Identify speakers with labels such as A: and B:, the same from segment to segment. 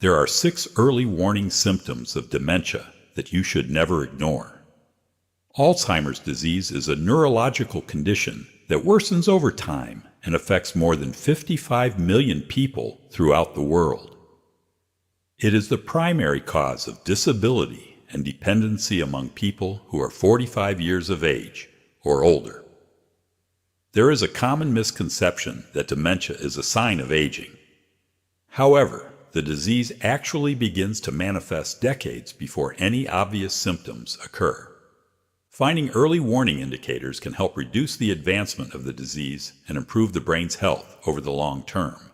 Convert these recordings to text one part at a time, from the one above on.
A: There are 6 early warning symptoms of dementia that you should never ignore. Alzheimer's disease is a neurological condition that worsens over time and affects more than 55 million people throughout the world. It is the primary cause of disability and dependency among people who are 45 years of age or older. There is a common misconception that dementia is a sign of aging. However, the disease actually begins to manifest decades before any obvious symptoms occur. Finding early warning indicators can help reduce the advancement of the disease and improve the brain's health over the long term.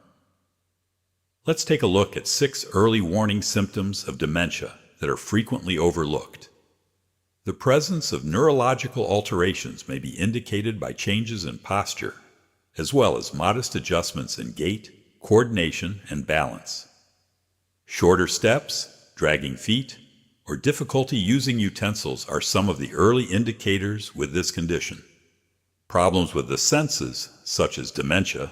A: Let's take a look at 6 early warning symptoms of dementia that are frequently overlooked. The presence of neurological alterations may be indicated by changes in posture, as well as modest adjustments in gait, coordination, and balance. Shorter steps, dragging feet, or difficulty using utensils are some of the early indicators with this condition. Problems with the senses, such as dementia,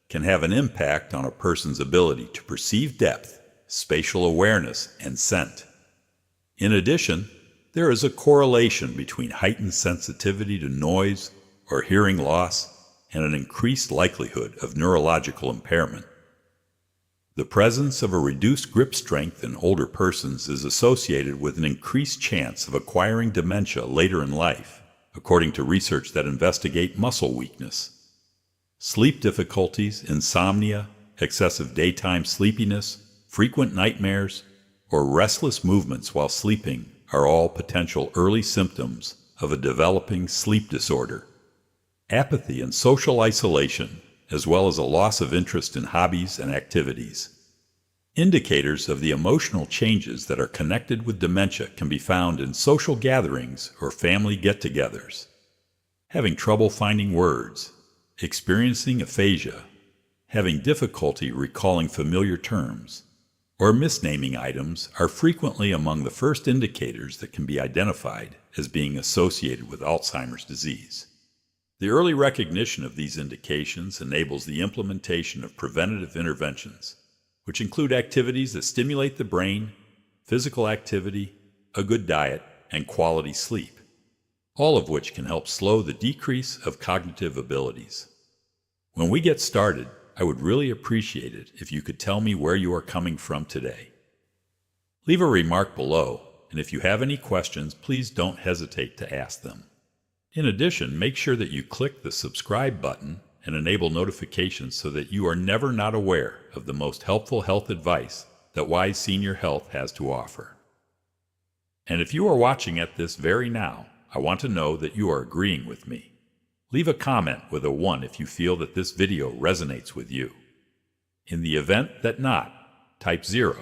A: can have an impact on a person's ability to perceive depth, spatial awareness, and scent. In addition, there is a correlation between heightened sensitivity to noise or hearing loss and an increased likelihood of neurological impairment. The presence of a reduced grip strength in older persons is associated with an increased chance of acquiring dementia later in life, according to research that investigate muscle weakness. Sleep difficulties, insomnia, excessive daytime sleepiness, frequent nightmares, or restless movements while sleeping are all potential early symptoms of a developing sleep disorder. Apathy and social isolation, as well as a loss of interest in hobbies and activities. Indicators of the emotional changes that are connected with dementia can be found in social gatherings or family get-togethers. Having trouble finding words, experiencing aphasia, having difficulty recalling familiar terms, or misnaming items are frequently among the first indicators that can be identified as being associated with Alzheimer's disease. The early recognition of these indications enables the implementation of preventative interventions, which include activities that stimulate the brain, physical activity, a good diet, and quality sleep, all of which can help slow the decrease of cognitive abilities. When we get started, I would really appreciate it if you could tell me where you are coming from today. Leave a remark below, and if you have any questions, please don't hesitate to ask them. In addition, make sure that you click the subscribe button and enable notifications so that you are never not aware of the most helpful health advice that Wise Senior Health has to offer. And if you are watching at this very now, I want to know that you are agreeing with me. Leave a comment with a 1 if you feel that this video resonates with you. In the event that not, type 0.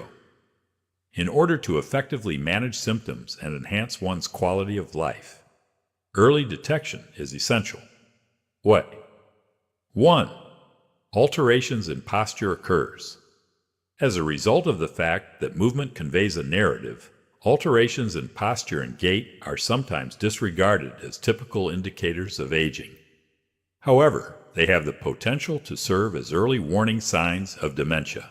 A: In order to effectively manage symptoms and enhance one's quality of life, early detection is essential. What? 1. Alterations in posture occurs. As a result of the fact that movement conveys a narrative, alterations in posture and gait are sometimes disregarded as typical indicators of aging. However, they have the potential to serve as early warning signs of dementia.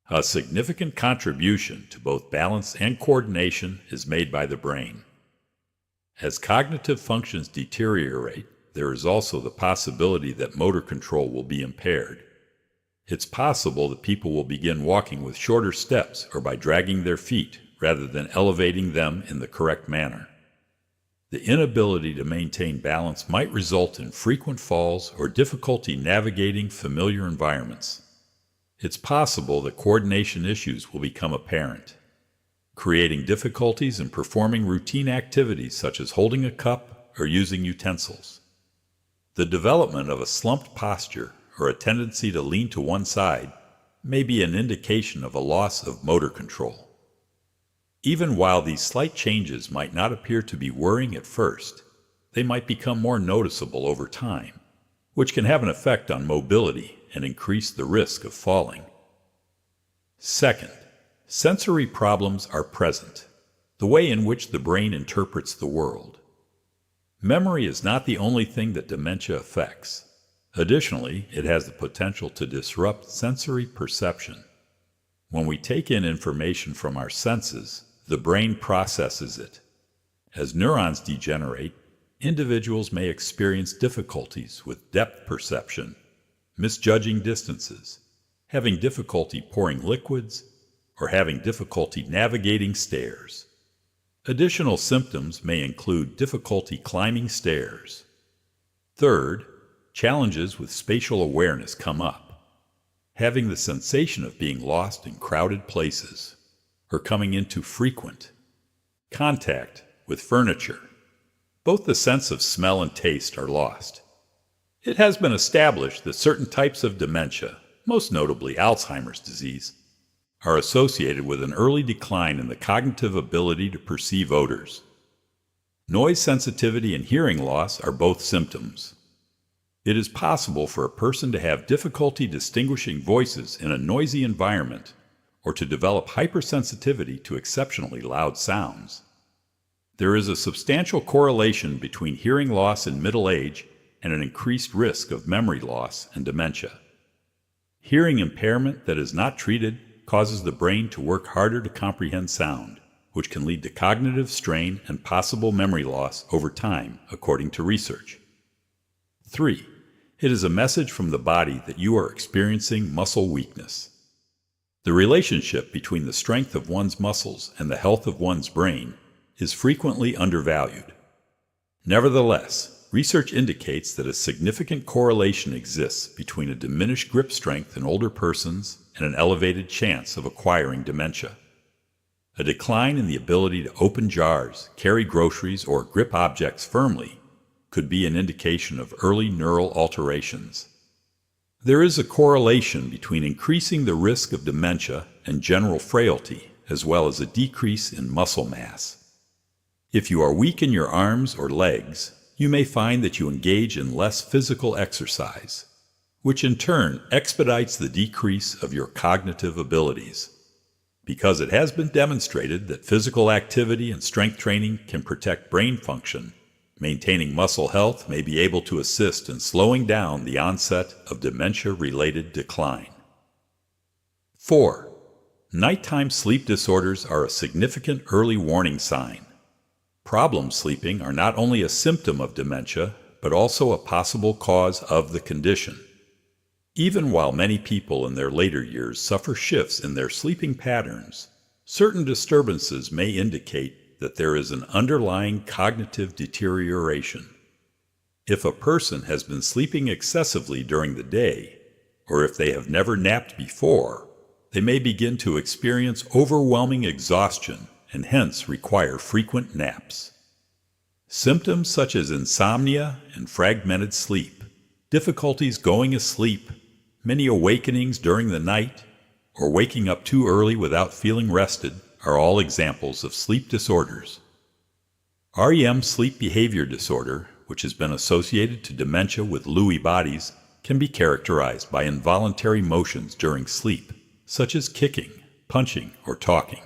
A: A significant contribution to both balance and coordination is made by the brain. As cognitive functions deteriorate, there is also the possibility that motor control will be impaired. It's possible that people will begin walking with shorter steps or by dragging their feet rather than elevating them in the correct manner. The inability to maintain balance might result in frequent falls or difficulty navigating familiar environments. It's possible that coordination issues will become apparent, creating difficulties in performing routine activities such as holding a cup or using utensils. The development of a slumped posture or a tendency to lean to one side may be an indication of a loss of motor control. Even while these slight changes might not appear to be worrying at first, they might become more noticeable over time, which can have an effect on mobility and increase the risk of falling. Second, sensory problems are present, the way in which the brain interprets the world. Memory is not the only thing that dementia affects. Additionally, it has the potential to disrupt sensory perception. When we take in information from our senses, the brain processes it. As neurons degenerate, individuals may experience difficulties with depth perception, misjudging distances, having difficulty pouring liquids, or having difficulty navigating stairs. Additional symptoms may include difficulty climbing stairs. Third, challenges with spatial awareness come up. Having the sensation of being lost in crowded places, or coming into frequent contact with furniture. Both the sense of smell and taste are lost. It has been established that certain types of dementia, most notably Alzheimer's disease, are associated with an early decline in the cognitive ability to perceive odors. Noise sensitivity and hearing loss are both symptoms. It is possible for a person to have difficulty distinguishing voices in a noisy environment or to develop hypersensitivity to exceptionally loud sounds. There is a substantial correlation between hearing loss in middle age and an increased risk of memory loss and dementia. Hearing impairment that is not treated causes the brain to work harder to comprehend sound, which can lead to cognitive strain and possible memory loss over time, according to research. 3. It is a message from the body that you are experiencing muscle weakness. The relationship between the strength of one's muscles and the health of one's brain is frequently undervalued. Nevertheless, research indicates that a significant correlation exists between a diminished grip strength in older persons and an elevated chance of acquiring dementia. A decline in the ability to open jars, carry groceries, or grip objects firmly could be an indication of early neural alterations. There is a correlation between increasing the risk of dementia and general frailty, as well as a decrease in muscle mass. If you are weak in your arms or legs, you may find that you engage in less physical exercise, which in turn expedites the decrease of your cognitive abilities. Because it has been demonstrated that physical activity and strength training can protect brain function, maintaining muscle health may be able to assist in slowing down the onset of dementia-related decline. 4. Nighttime sleep disorders are a significant early warning sign. Problem sleeping are not only a symptom of dementia, but also a possible cause of the condition. Even while many people in their later years suffer shifts in their sleeping patterns, certain disturbances may indicate that there is an underlying cognitive deterioration. If a person has been sleeping excessively during the day, or if they have never napped before, they may begin to experience overwhelming exhaustion and hence require frequent naps. Symptoms such as insomnia and fragmented sleep, difficulties going asleep, many awakenings during the night, or waking up too early without feeling rested are all examples of sleep disorders. REM sleep behavior disorder, which has been associated to dementia with Lewy bodies, can be characterized by involuntary motions during sleep, such as kicking, punching, or talking.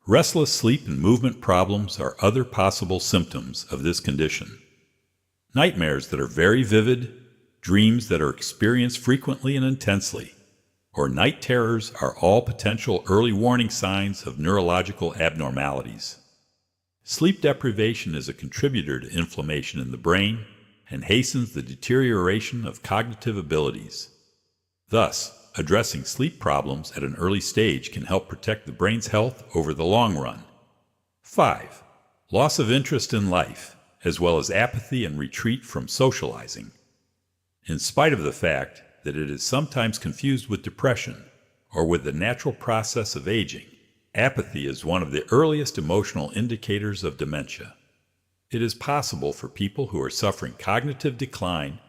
A: Restless sleep and movement problems are other possible symptoms of this condition. Nightmares that are very vivid, dreams that are experienced frequently and intensely, or night terrors are all potential early warning signs of neurological abnormalities. Sleep deprivation is a contributor to inflammation in the brain and hastens the deterioration of cognitive abilities. Thus, addressing sleep problems at an early stage can help protect the brain's health over the long run. 5. Loss of interest in life, as well as apathy and retreat from socializing. In spite of the fact that it is sometimes confused with depression or with the natural process of aging, apathy is one of the earliest emotional indicators of dementia. It is possible for people who are suffering cognitive decline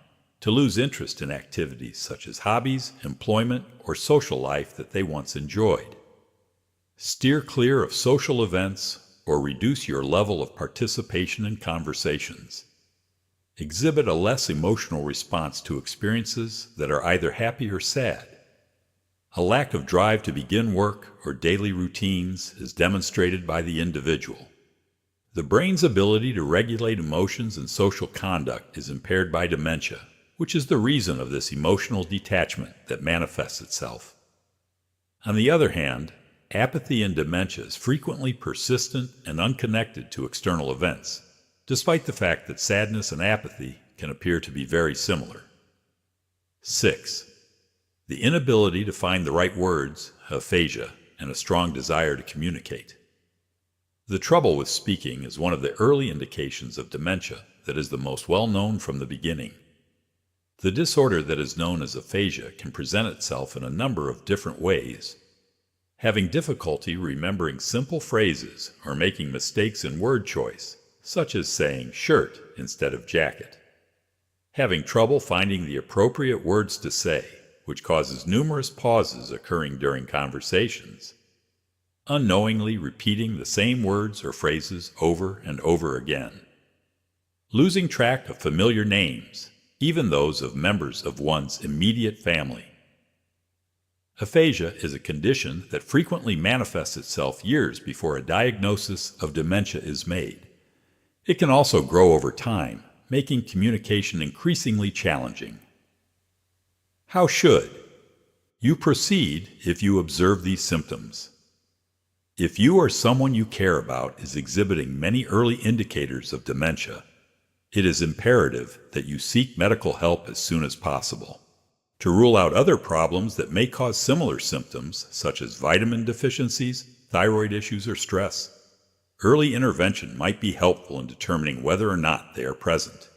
A: to lose interest in activities such as hobbies, employment, or social life that they once enjoyed. Steer clear of social events or reduce your level of participation in conversations. Exhibit a less emotional response to experiences that are either happy or sad. A lack of drive to begin work or daily routines is demonstrated by the individual. The brain's ability to regulate emotions and social conduct is impaired by dementia, which is the reason of this emotional detachment that manifests itself. On the other hand, apathy in dementia is frequently persistent and unconnected to external events, despite the fact that sadness and apathy can appear to be very similar. 6. The inability to find the right words, aphasia, and a strong desire to communicate. The trouble with speaking is one of the early indications of dementia that is the most well known from the beginning. The disorder that is known as aphasia can present itself in a number of different ways. Having difficulty remembering simple phrases or making mistakes in word choice, such as saying shirt instead of jacket. Having trouble finding the appropriate words to say, which causes numerous pauses occurring during conversations. Unknowingly repeating the same words or phrases over and over again. Losing track of familiar names, even those of members of one's immediate family. Aphasia is a condition that frequently manifests itself years before a diagnosis of dementia is made. It can also grow over time, making communication increasingly challenging. How should you proceed if you observe these symptoms? If you or someone you care about is exhibiting many early indicators of dementia, it is imperative that you seek medical help as soon as possible. To rule out other problems that may cause similar symptoms, such as vitamin deficiencies, thyroid issues, or stress, early intervention might be helpful in determining whether or not they are present.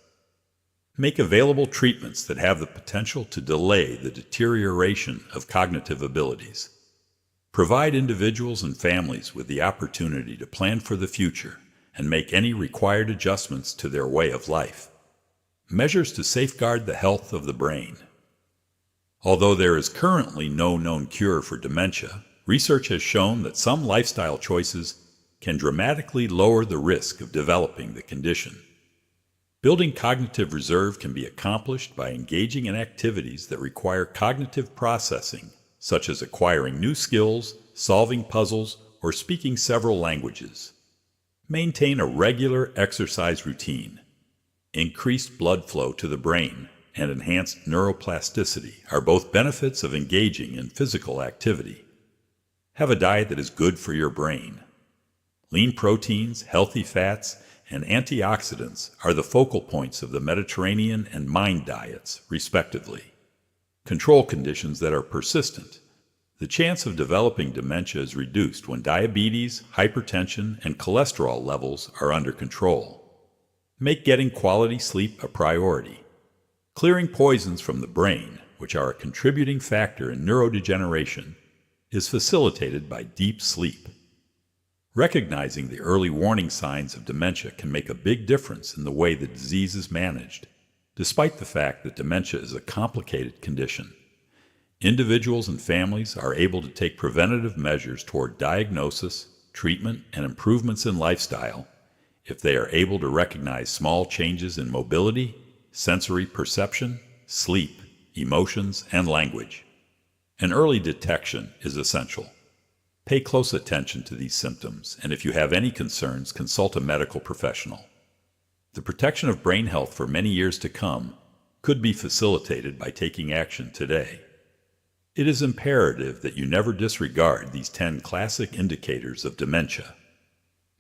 A: Make available treatments that have the potential to delay the deterioration of cognitive abilities. Provide individuals and families with the opportunity to plan for the future and make any required adjustments to their way of life. Measures to safeguard the health of the brain. Although there is currently no known cure for dementia, research has shown that some lifestyle choices can dramatically lower the risk of developing the condition. Building cognitive reserve can be accomplished by engaging in activities that require cognitive processing, such as acquiring new skills, solving puzzles, or speaking several languages. Maintain a regular exercise routine. Increased blood flow to the brain and enhanced neuroplasticity are both benefits of engaging in physical activity. Have a diet that is good for your brain. Lean proteins, healthy fats, and antioxidants are the focal points of the Mediterranean and MIND diets, respectively. Control conditions that are persistent. The chance of developing dementia is reduced when diabetes, hypertension, and cholesterol levels are under control. Make getting quality sleep a priority. Clearing poisons from the brain, which are a contributing factor in neurodegeneration, is facilitated by deep sleep. Recognizing the early warning signs of dementia can make a big difference in the way the disease is managed, despite the fact that dementia is a complicated condition. Individuals and families are able to take preventative measures toward diagnosis, treatment, and improvements in lifestyle if they are able to recognize small changes in mobility, sensory perception, sleep, emotions, and language. An early detection is essential. Pay close attention to these symptoms, and if you have any concerns, consult a medical professional. The protection of brain health for many years to come could be facilitated by taking action today. It is imperative that you never disregard these 10 classic indicators of dementia.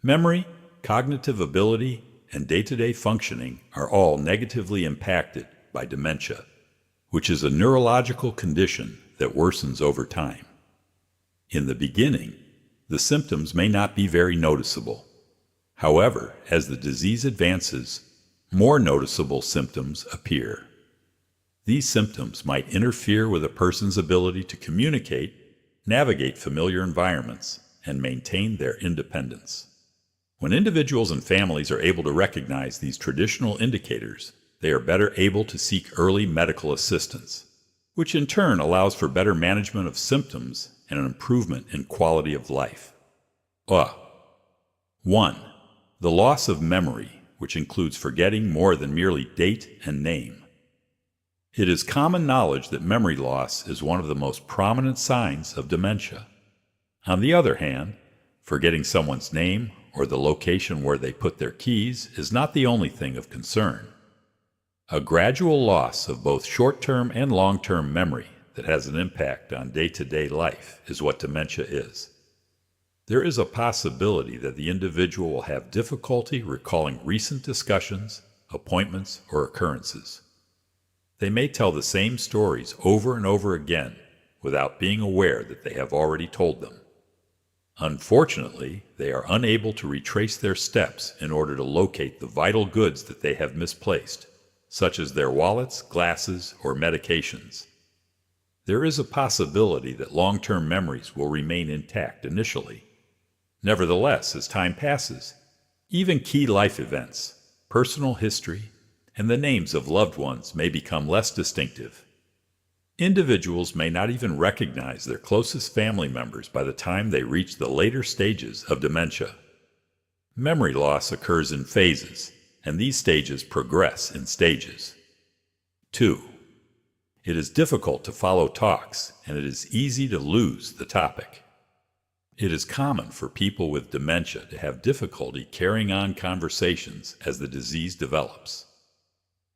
A: Memory, cognitive ability, and day-to-day functioning are all negatively impacted by dementia, which is a neurological condition that worsens over time. In the beginning, the symptoms may not be very noticeable. However, as the disease advances, more noticeable symptoms appear. These symptoms might interfere with a person's ability to communicate, navigate familiar environments, and maintain their independence. When individuals and families are able to recognize these traditional indicators, they are better able to seek early medical assistance, which in turn allows for better management of symptoms and an improvement in quality of life. 1. The loss of memory, which includes forgetting more than merely date and name. It is common knowledge that memory loss is one of the most prominent signs of dementia. On the other hand, forgetting someone's name or the location where they put their keys is not the only thing of concern. A gradual loss of both short-term and long-term memory that has an impact on day-to-day life is what dementia is. There is a possibility that the individual will have difficulty recalling recent discussions, appointments, or occurrences. They may tell the same stories over and over again without being aware that they have already told them. Unfortunately, they are unable to retrace their steps in order to locate the vital goods that they have misplaced, such as their wallets, glasses, or medications. There is a possibility that long-term memories will remain intact initially. Nevertheless, as time passes, even key life events, personal history, and the names of loved ones may become less distinctive. Individuals may not even recognize their closest family members by the time they reach the later stages of dementia. Memory loss occurs in phases, and these stages progress in stages. 2. It is difficult to follow talks, and it is easy to lose the topic. It is common for people with dementia to have difficulty carrying on conversations as the disease develops.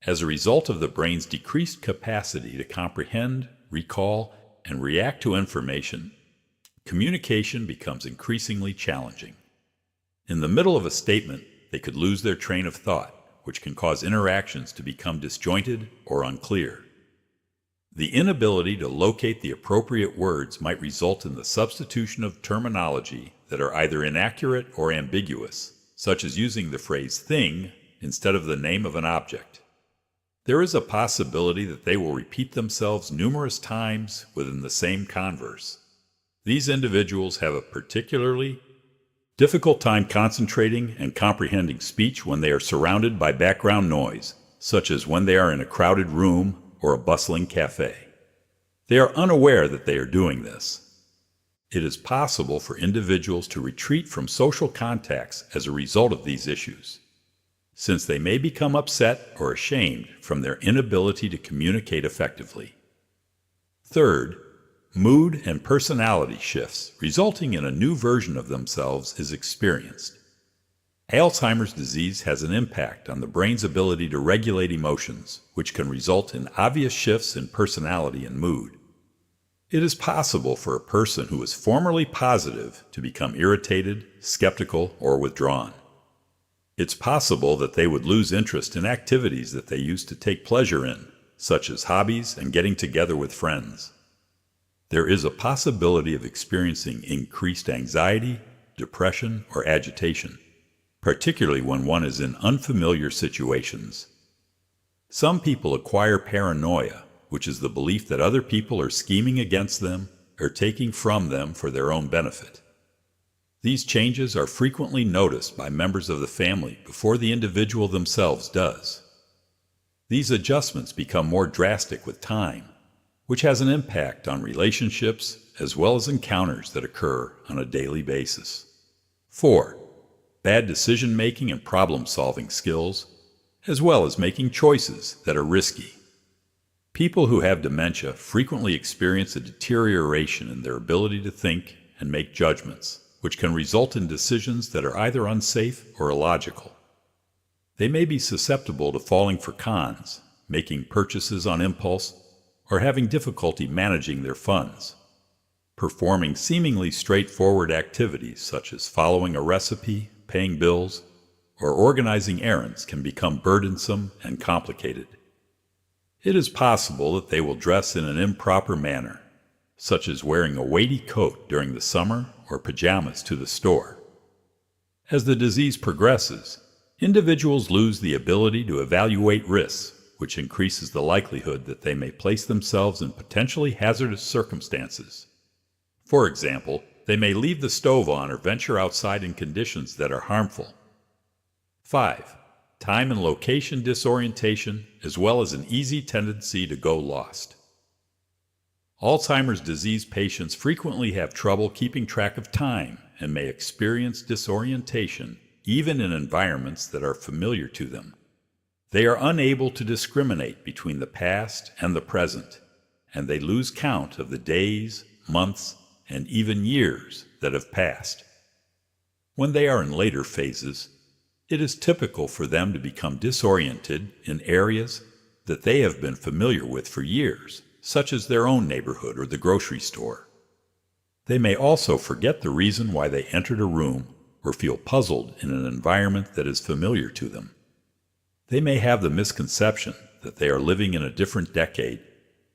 A: As a result of the brain's decreased capacity to comprehend, recall, and react to information, communication becomes increasingly challenging. In the middle of a statement, they could lose their train of thought, which can cause interactions to become disjointed or unclear. The inability to locate the appropriate words might result in the substitution of terminology that are either inaccurate or ambiguous, such as using the phrase thing instead of the name of an object. There is a possibility that they will repeat themselves numerous times within the same converse. These individuals have a particularly difficult time concentrating and comprehending speech when they are surrounded by background noise, such as when they are in a crowded room or a bustling cafe. They are unaware that they are doing this. It is possible for individuals to retreat from social contacts as a result of these issues, since they may become upset or ashamed from their inability to communicate effectively. Third, mood and personality shifts resulting in a new version of themselves is experienced. Alzheimer's disease has an impact on the brain's ability to regulate emotions, which can result in obvious shifts in personality and mood. It is possible for a person who was formerly positive to become irritated, skeptical, or withdrawn. It's possible that they would lose interest in activities that they used to take pleasure in, such as hobbies and getting together with friends. There is a possibility of experiencing increased anxiety, depression, or agitation, particularly when one is in unfamiliar situations. Some people acquire paranoia, which is the belief that other people are scheming against them or taking from them for their own benefit. These changes are frequently noticed by members of the family before the individual themselves does. These adjustments become more drastic with time, which has an impact on relationships as well as encounters that occur on a daily basis. 4. Bad decision-making and problem-solving skills, as well as making choices that are risky. People who have dementia frequently experience a deterioration in their ability to think and make judgments, which can result in decisions that are either unsafe or illogical. They may be susceptible to falling for cons, making purchases on impulse, or having difficulty managing their funds. Performing seemingly straightforward activities such as following a recipe, paying bills, or organizing errands can become burdensome and complicated. It is possible that they will dress in an improper manner, such as wearing a weighty coat during the summer or pajamas to the store. As the disease progresses, individuals lose the ability to evaluate risks, which increases the likelihood that they may place themselves in potentially hazardous circumstances. For example, they may leave the stove on or venture outside in conditions that are harmful. 5. Time and location disorientation, as well as an easy tendency to go lost. Alzheimer's disease patients frequently have trouble keeping track of time and may experience disorientation even in environments that are familiar to them. They are unable to discriminate between the past and the present, and they lose count of the days, months, and even years that have passed. When they are in later phases, it is typical for them to become disoriented in areas that they have been familiar with for years, such as their own neighborhood or the grocery store. They may also forget the reason why they entered a room or feel puzzled in an environment that is familiar to them. They may have the misconception that they are living in a different decade,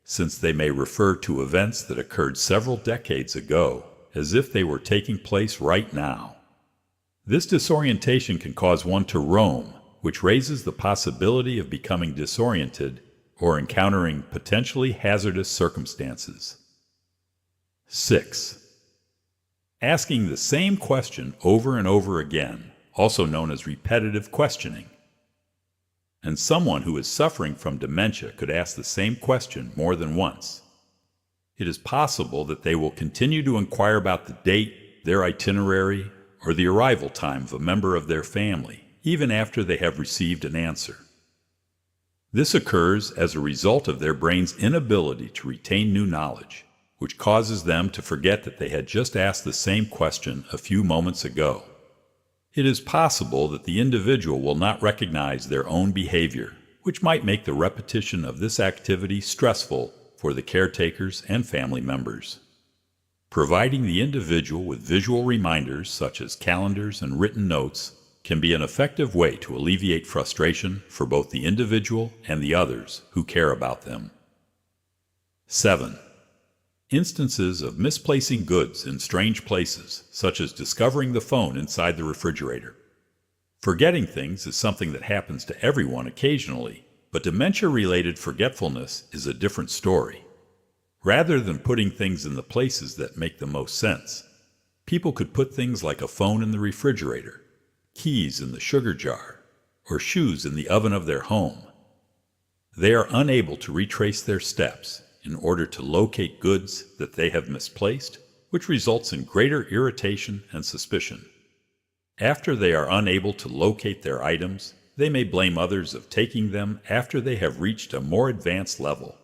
A: since they may refer to events that occurred several decades ago as if they were taking place right now. This disorientation can cause one to roam, which raises the possibility of becoming disoriented or encountering potentially hazardous circumstances. 6. Asking the same question over and over again, also known as repetitive questioning. And someone who is suffering from dementia could ask the same question more than once. It is possible that they will continue to inquire about the date, their itinerary, or the arrival time of a member of their family, even after they have received an answer. This occurs as a result of their brain's inability to retain new knowledge, which causes them to forget that they had just asked the same question a few moments ago. It is possible that the individual will not recognize their own behavior, which might make the repetition of this activity stressful for the caretakers and family members. Providing the individual with visual reminders such as calendars and written notes can be an effective way to alleviate frustration for both the individual and the others who care about them. 7. Instances of misplacing goods in strange places, such as discovering the phone inside the refrigerator. Forgetting things is something that happens to everyone occasionally, but dementia-related forgetfulness is a different story. Rather than putting things in the places that make the most sense, people could put things like a phone in the refrigerator, keys in the sugar jar, or shoes in the oven of their home. They are unable to retrace their steps in order to locate goods that they have misplaced, which results in greater irritation and suspicion. After they are unable to locate their items, they may blame others of taking them after they have reached a more advanced level.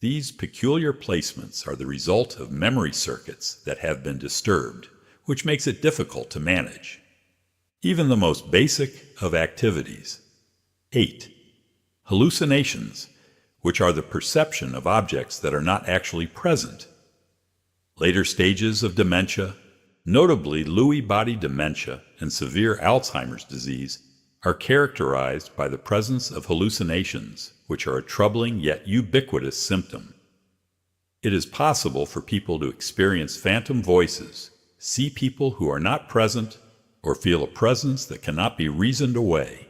A: These peculiar placements are the result of memory circuits that have been disturbed, which makes it difficult to manage. Even the most basic of activities. 8. Hallucinations, which are the perception of objects that are not actually present. Later stages of dementia, notably Lewy body dementia and severe Alzheimer's disease, are characterized by the presence of hallucinations, which are a troubling yet ubiquitous symptom. It is possible for people to experience phantom voices, see people who are not present, or feel a presence that cannot be reasoned away.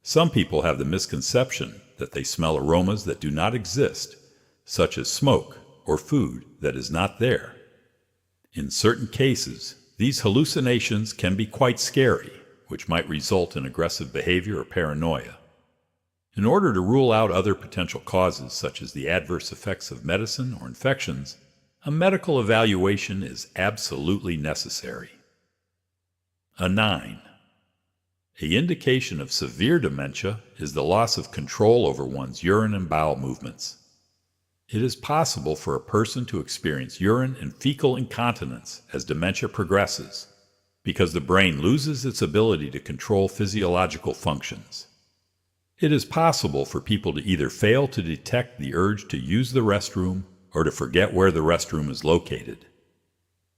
A: Some people have the misconception that they smell aromas that do not exist, such as smoke or food that is not there. In certain cases, these hallucinations can be quite scary, which might result in aggressive behavior or paranoia. In order to rule out other potential causes, such as the adverse effects of medicine or infections, a medical evaluation is absolutely necessary. 9. An indication of severe dementia is the loss of control over one's urine and bowel movements. It is possible for a person to experience urine and fecal incontinence as dementia progresses, because the brain loses its ability to control physiological functions. It is possible for people to either fail to detect the urge to use the restroom or to forget where the restroom is located.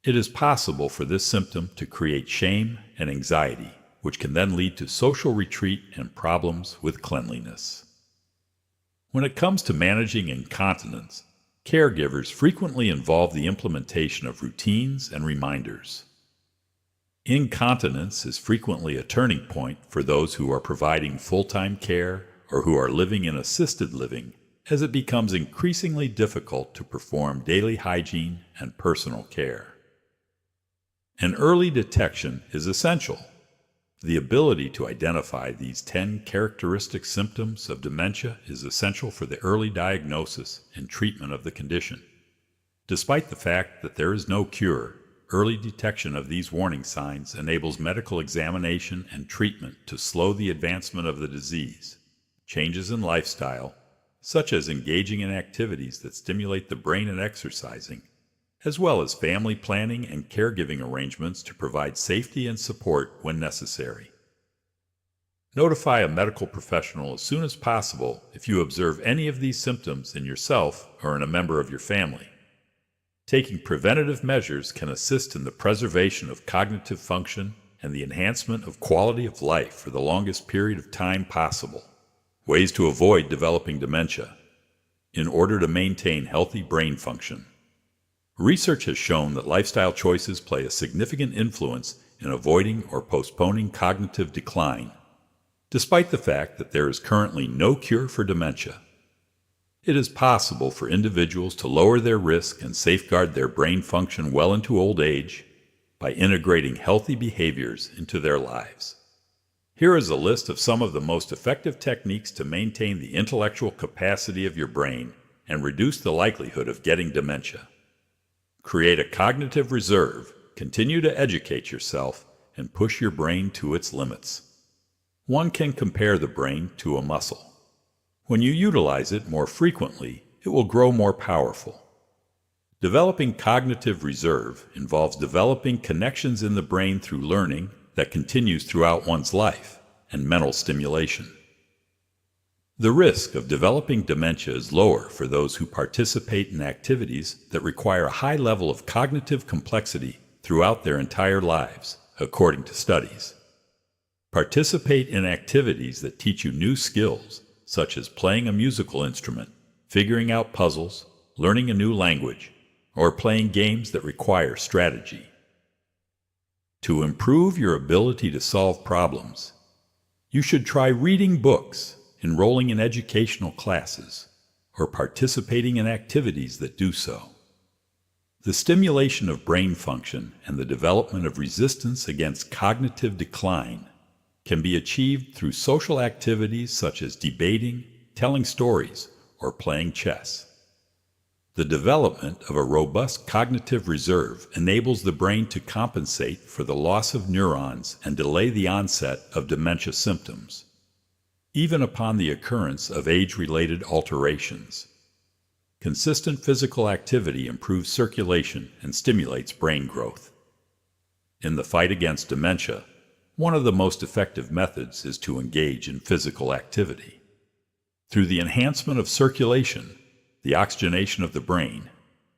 A: It is possible for this symptom to create shame and anxiety, which can then lead to social retreat and problems with cleanliness. When it comes to managing incontinence, caregivers frequently involve the implementation of routines and reminders. Incontinence is frequently a turning point for those who are providing full-time care or who are living in assisted living, as it becomes increasingly difficult to perform daily hygiene and personal care. An early detection is essential. The ability to identify these 10 characteristic symptoms of dementia is essential for the early diagnosis and treatment of the condition. Despite the fact that there is no cure, early detection of these warning signs enables medical examination and treatment to slow the advancement of the disease. Changes in lifestyle, such as engaging in activities that stimulate the brain and exercising, as well as family planning and caregiving arrangements to provide safety and support when necessary. Notify a medical professional as soon as possible if you observe any of these symptoms in yourself or in a member of your family. Taking preventative measures can assist in the preservation of cognitive function and the enhancement of quality of life for the longest period of time possible. Ways to avoid developing dementia. In order to maintain healthy brain function. Research has shown that lifestyle choices play a significant influence in avoiding or postponing cognitive decline, despite the fact that there is currently no cure for dementia. It is possible for individuals to lower their risk and safeguard their brain function well into old age by integrating healthy behaviors into their lives. Here is a list of some of the most effective techniques to maintain the intellectual capacity of your brain and reduce the likelihood of getting dementia. Create a cognitive reserve, continue to educate yourself, and push your brain to its limits. One can compare the brain to a muscle. When you utilize it more frequently, it will grow more powerful. Developing cognitive reserve involves developing connections in the brain through learning that continues throughout one's life and mental stimulation. The risk of developing dementia is lower for those who participate in activities that require a high level of cognitive complexity throughout their entire lives, according to studies. Participate in activities that teach you new skills, such as playing a musical instrument, figuring out puzzles, learning a new language, or playing games that require strategy. To improve your ability to solve problems, you should try reading books, enrolling in educational classes, or participating in activities that do so. The stimulation of brain function and the development of resistance against cognitive decline can be achieved through social activities such as debating, telling stories, or playing chess. The development of a robust cognitive reserve enables the brain to compensate for the loss of neurons and delay the onset of dementia symptoms, even upon the occurrence of age-related alterations. Consistent physical activity improves circulation and stimulates brain growth. In the fight against dementia, one of the most effective methods is to engage in physical activity. Through the enhancement of circulation, the oxygenation of the brain,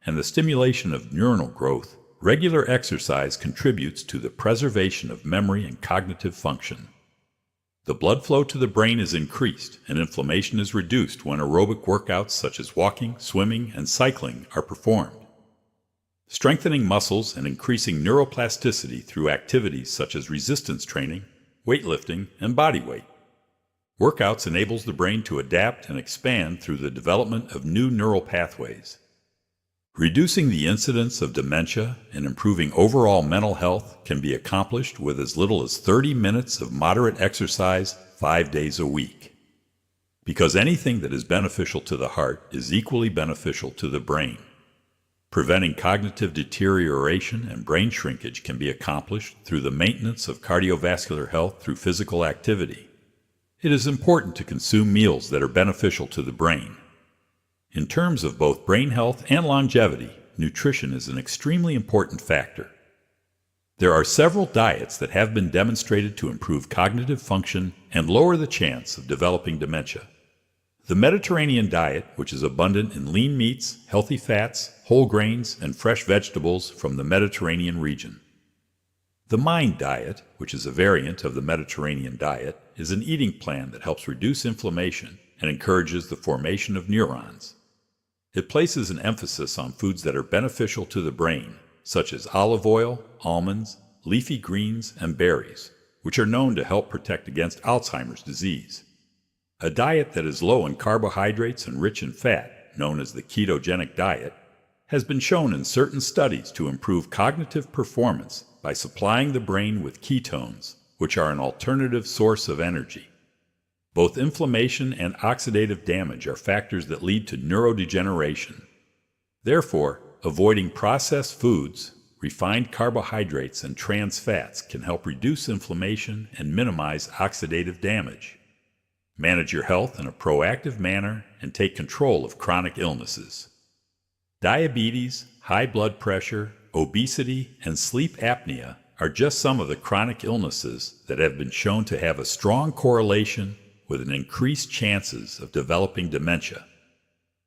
A: and the stimulation of neuronal growth, regular exercise contributes to the preservation of memory and cognitive function. The blood flow to the brain is increased and inflammation is reduced when aerobic workouts such as walking, swimming, and cycling are performed. Strengthening muscles and increasing neuroplasticity through activities such as resistance training, weightlifting, and body weight. Workouts enables the brain to adapt and expand through the development of new neural pathways. Reducing the incidence of dementia and improving overall mental health can be accomplished with as little as 30 minutes of moderate exercise 5 days a week. Because anything that is beneficial to the heart is equally beneficial to the brain. Preventing cognitive deterioration and brain shrinkage can be accomplished through the maintenance of cardiovascular health through physical activity. It is important to consume meals that are beneficial to the brain. In terms of both brain health and longevity, nutrition is an extremely important factor. There are several diets that have been demonstrated to improve cognitive function and lower the chance of developing dementia. The Mediterranean diet, which is abundant in lean meats, healthy fats, whole grains, and fresh vegetables from the Mediterranean region. The MIND diet, which is a variant of the Mediterranean diet, is an eating plan that helps reduce inflammation and encourages the formation of neurons. It places an emphasis on foods that are beneficial to the brain, such as olive oil, almonds, leafy greens, and berries, which are known to help protect against Alzheimer's disease. A diet that is low in carbohydrates and rich in fat, known as the ketogenic diet, has been shown in certain studies to improve cognitive performance by supplying the brain with ketones, which are an alternative source of energy. Both inflammation and oxidative damage are factors that lead to neurodegeneration. Therefore, avoiding processed foods, refined carbohydrates, and trans fats can help reduce inflammation and minimize oxidative damage. Manage your health in a proactive manner and take control of chronic illnesses. Diabetes, high blood pressure, obesity, and sleep apnea are just some of the chronic illnesses that have been shown to have a strong correlation with an increased chances of developing dementia.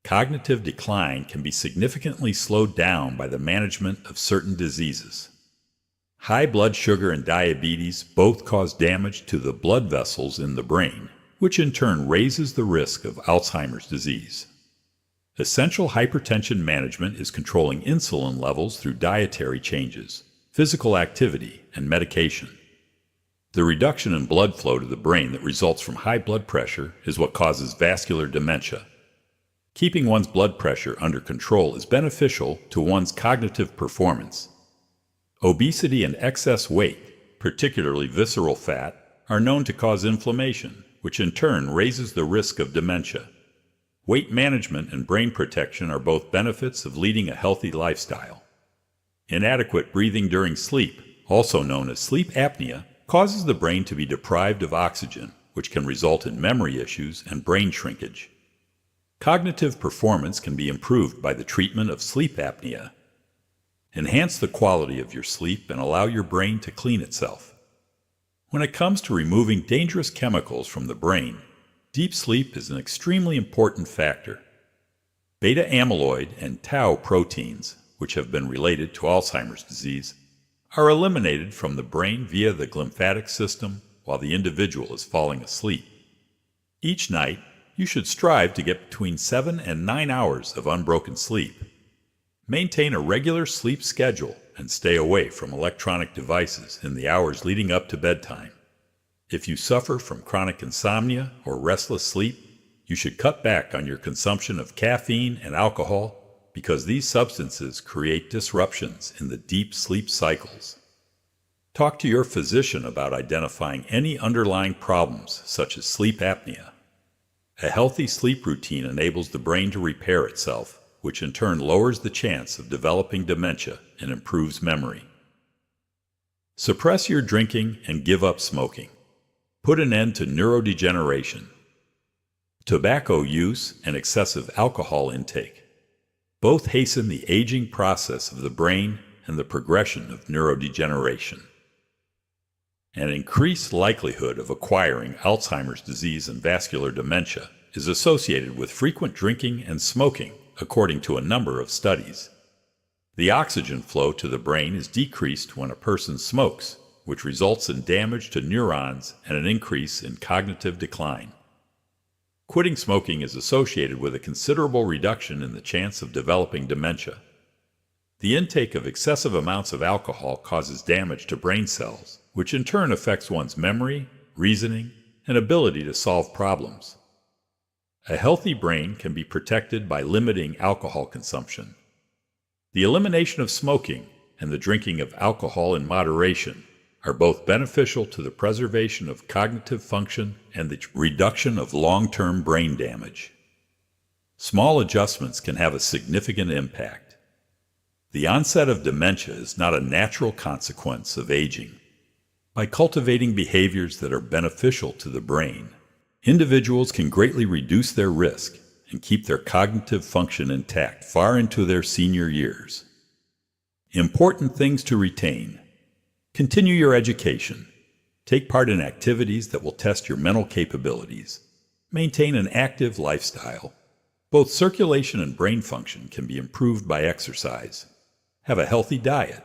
A: Cognitive decline can be significantly slowed down by the management of certain diseases. High blood sugar and diabetes both cause damage to the blood vessels in the brain, which in turn raises the risk of Alzheimer's disease. Essential hypertension management is controlling insulin levels through dietary changes, physical activity, and medication. The reduction in blood flow to the brain that results from high blood pressure is what causes vascular dementia. Keeping one's blood pressure under control is beneficial to one's cognitive performance. Obesity and excess weight, particularly visceral fat, are known to cause inflammation, which in turn raises the risk of dementia. Weight management and brain protection are both benefits of leading a healthy lifestyle. Inadequate breathing during sleep, also known as sleep apnea, causes the brain to be deprived of oxygen, which can result in memory issues and brain shrinkage. Cognitive performance can be improved by the treatment of sleep apnea. Enhance the quality of your sleep and allow your brain to clean itself. When it comes to removing dangerous chemicals from the brain, deep sleep is an extremely important factor. Beta amyloid and tau proteins, which have been related to Alzheimer's disease, are eliminated from the brain via the glymphatic system while the individual is falling asleep. Each night, you should strive to get between 7 and 9 hours of unbroken sleep. Maintain a regular sleep schedule and stay away from electronic devices in the hours leading up to bedtime. If you suffer from chronic insomnia or restless sleep, you should cut back on your consumption of caffeine and alcohol because these substances create disruptions in the deep sleep cycles. Talk to your physician about identifying any underlying problems such as sleep apnea. A healthy sleep routine enables the brain to repair itself, which in turn lowers the chance of developing dementia and improves memory. Suppress your drinking and give up smoking. Put an end to neurodegeneration. Tobacco use and excessive alcohol intake both hasten the aging process of the brain and the progression of neurodegeneration. An increased likelihood of acquiring Alzheimer's disease and vascular dementia is associated with frequent drinking and smoking, according to a number of studies. The oxygen flow to the brain is decreased when a person smokes, which results in damage to neurons and an increase in cognitive decline. Quitting smoking is associated with a considerable reduction in the chance of developing dementia. The intake of excessive amounts of alcohol causes damage to brain cells, which in turn affects one's memory, reasoning, and ability to solve problems. A healthy brain can be protected by limiting alcohol consumption. The elimination of smoking and the drinking of alcohol in moderation are both beneficial to the preservation of cognitive function and the reduction of long-term brain damage. Small adjustments can have a significant impact. The onset of dementia is not a natural consequence of aging. By cultivating behaviors that are beneficial to the brain, individuals can greatly reduce their risk and keep their cognitive function intact far into their senior years. Important things to retain. Continue your education. Take part in activities that will test your mental capabilities. Maintain an active lifestyle. Both circulation and brain function can be improved by exercise. Have a healthy diet.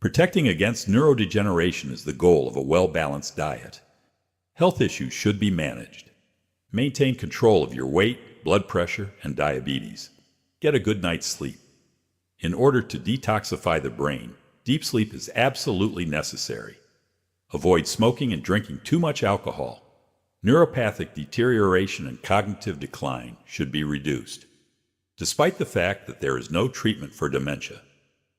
A: Protecting against neurodegeneration is the goal of a well-balanced diet. Health issues should be managed. Maintain control of your weight, blood pressure, and diabetes. Get a good night's sleep. In order to detoxify the brain, deep sleep is absolutely necessary. Avoid smoking and drinking too much alcohol. Neuropathic deterioration and cognitive decline should be reduced. Despite the fact that there is no treatment for dementia,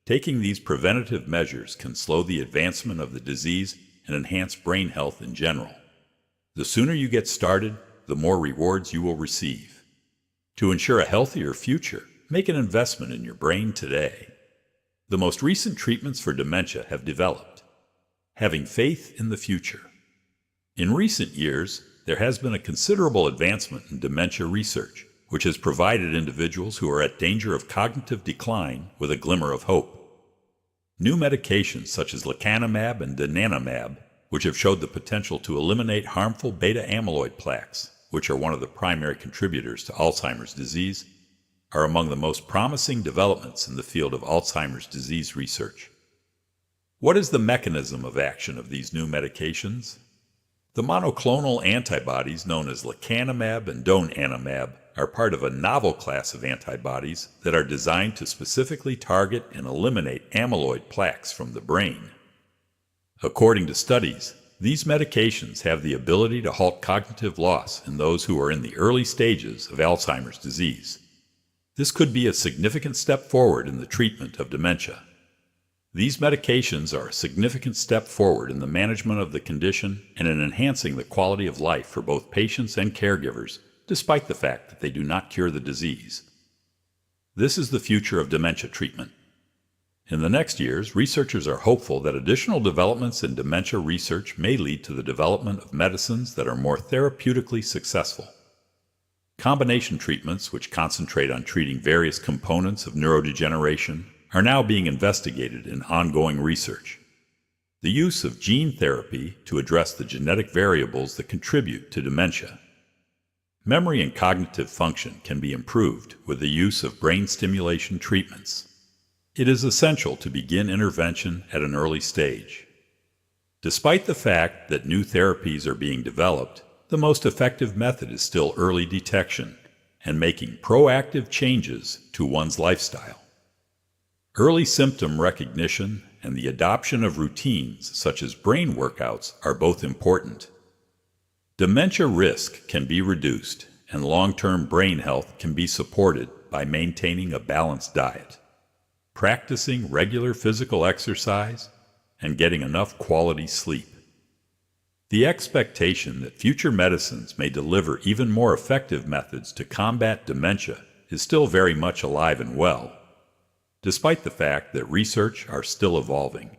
A: taking these preventative measures can slow the advancement of the disease and enhance brain health in general. The sooner you get started, the more rewards you will receive. To ensure a healthier future, make an investment in your brain today. The most recent treatments for dementia have developed. Having faith in the future. In recent years, there has been a considerable advancement in dementia research, which has provided individuals who are at danger of cognitive decline with a glimmer of hope. New medications such as lecanemab and donanemab, which have showed the potential to eliminate harmful beta-amyloid plaques, which are one of the primary contributors to Alzheimer's disease, are among the most promising developments in the field of Alzheimer's disease research. What is the mechanism of action of these new medications? The monoclonal antibodies known as lecanemab and donanemab are part of a novel class of antibodies that are designed to specifically target and eliminate amyloid plaques from the brain. According to studies, these medications have the ability to halt cognitive loss in those who are in the early stages of Alzheimer's disease. This could be a significant step forward in the treatment of dementia. These medications are a significant step forward in the management of the condition and in enhancing the quality of life for both patients and caregivers, despite the fact that they do not cure the disease. This is the future of dementia treatment. In the next years, researchers are hopeful that additional developments in dementia research may lead to the development of medicines that are more therapeutically successful. Combination treatments, which concentrate on treating various components of neurodegeneration, are now being investigated in ongoing research. The use of gene therapy to address the genetic variables that contribute to dementia. Memory and cognitive function can be improved with the use of brain stimulation treatments. It is essential to begin intervention at an early stage. Despite the fact that new therapies are being developed, the most effective method is still early detection and making proactive changes to one's lifestyle. Early symptom recognition and the adoption of routines such as brain workouts are both important. Dementia risk can be reduced and long-term brain health can be supported by maintaining a balanced diet, practicing regular physical exercise, and getting enough quality sleep. The expectation that future medicines may deliver even more effective methods to combat dementia is still very much alive and well, despite the fact that research are still evolving.